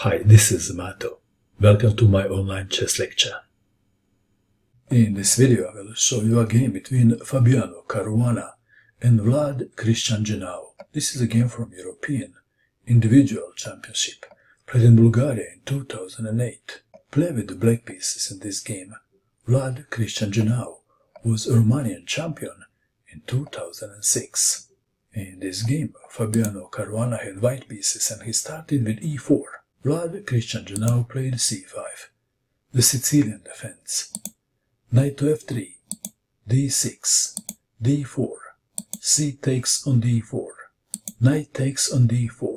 Hi, this is Mato. Welcome to my online chess lecture. In this video I will show you a game between Fabiano Caruana and Vlad-Cristian Jianu. This is a game from European Individual Championship, played in Bulgaria in 2008. Play with the black pieces in this game. Vlad-Cristian Jianu was a Romanian champion in 2006. In this game, Fabiano Caruana had white pieces and he started with e4. Vlad-Cristian Jianu played c5, the Sicilian defense. Knight to f3, d6, d4, c takes on d4, knight takes on d4,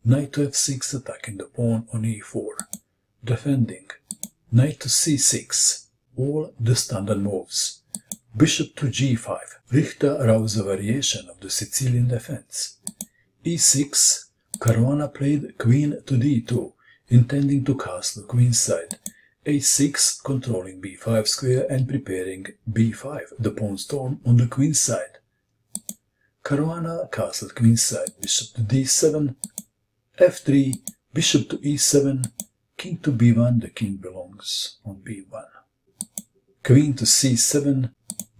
knight to f6 attacking the pawn on e4, defending, knight to c6, all the standard moves, bishop to g5, Richter-Rauzer variation of the Sicilian defense, e6, Caruana played queen to d2, intending to castle queenside, a6 controlling b5 square and preparing b5, the pawn storm on the queen side. Caruana castled queenside, bishop to d7, f3, bishop to e7, king to b1, the king belongs on b1. Queen to c7,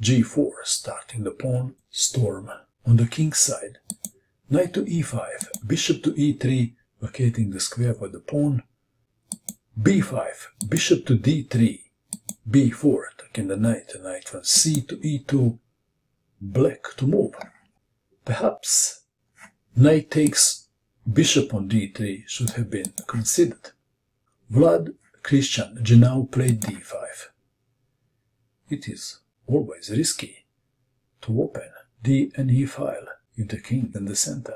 g4, starting the pawn storm on the king side. Knight to e5, bishop to e3, vacating the square for the pawn. b5, bishop to d3, b4, attacking the knight from c to e2, black to move. Perhaps knight takes bishop on d3 should have been considered. Vlad-Cristian Jianu played d5. It is always risky to open d and e file if the king in the center.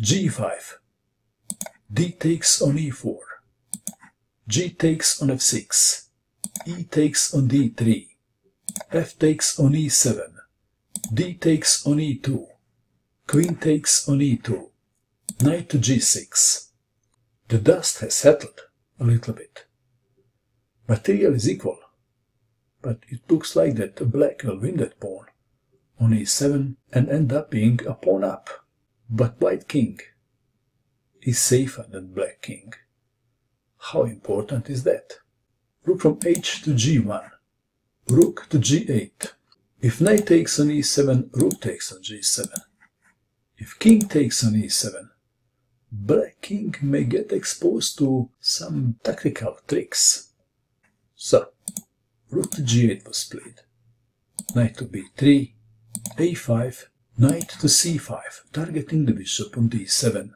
g5, d takes on e4, g takes on f6, e takes on d3, f takes on e7, d takes on e2, queen takes on e2, knight to g6. The dust has settled a little bit. Material is equal, but it looks like that black will win that pawn on e7 and end up being a pawn up. But white king is safer than black king. How important is that? Rook from h to g1, rook to g8. If knight takes on e7, rook takes on g7. If king takes on e7, black king may get exposed to some tactical tricks. So, rook to g8 was played. Knight to b3, a5, knight to c5, targeting the bishop on d7.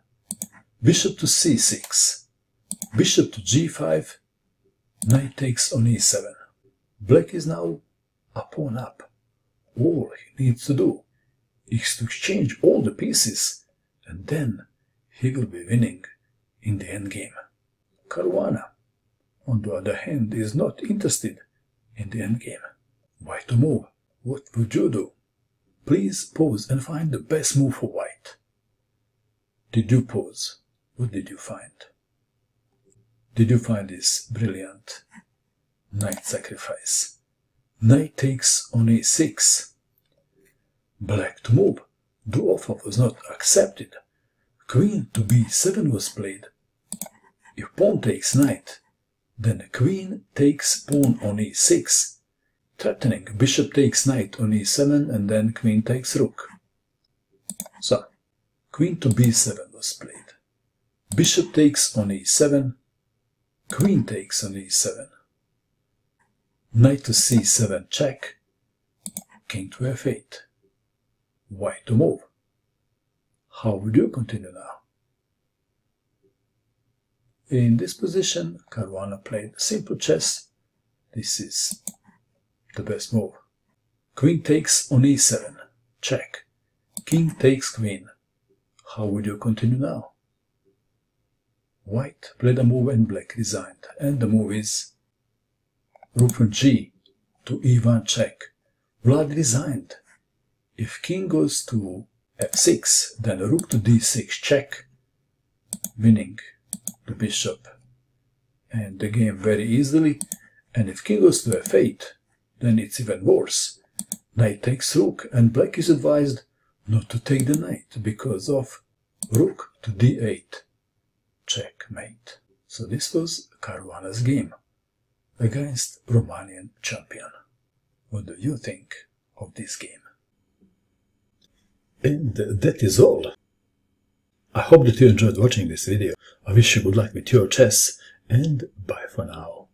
Bishop to c6, bishop to g5, knight takes on e7. Black is now a pawn up. All he needs to do is to exchange all the pieces, and then he will be winning in the endgame. Caruana, on the other hand, is not interested in the endgame. Why to move? What would you do? Please pause and find the best move for white. Did you pause? What did you find? Did you find this brilliant knight sacrifice? Knight takes on a6. Black to move. The offer was not accepted. Queen to b7 was played. If pawn takes knight, then queen takes pawn on e6. Threatening, bishop takes knight on e7 and then queen takes rook. So, queen to b7 was played. Bishop takes on e7, queen takes on e7. Knight to c7 check, king to f8. White to move. How would you continue now? In this position, Caruana played simple chess. This is the best move. Queen takes on e7, check. King takes queen. How would you continue now? White played a move and black resigned, and the move is rook from g to e1 check. Vlad resigned. If king goes to f6, then rook to d6 check, winning the bishop and the game very easily. And if king goes to f8, then it's even worse. Knight takes rook, and black is advised not to take the knight because of rook to d8. checkmate. So this was Caruana's game against Romanian champion. What do you think of this game? And that is all. I hope that you enjoyed watching this video. I wish you good luck with your chess, and bye for now.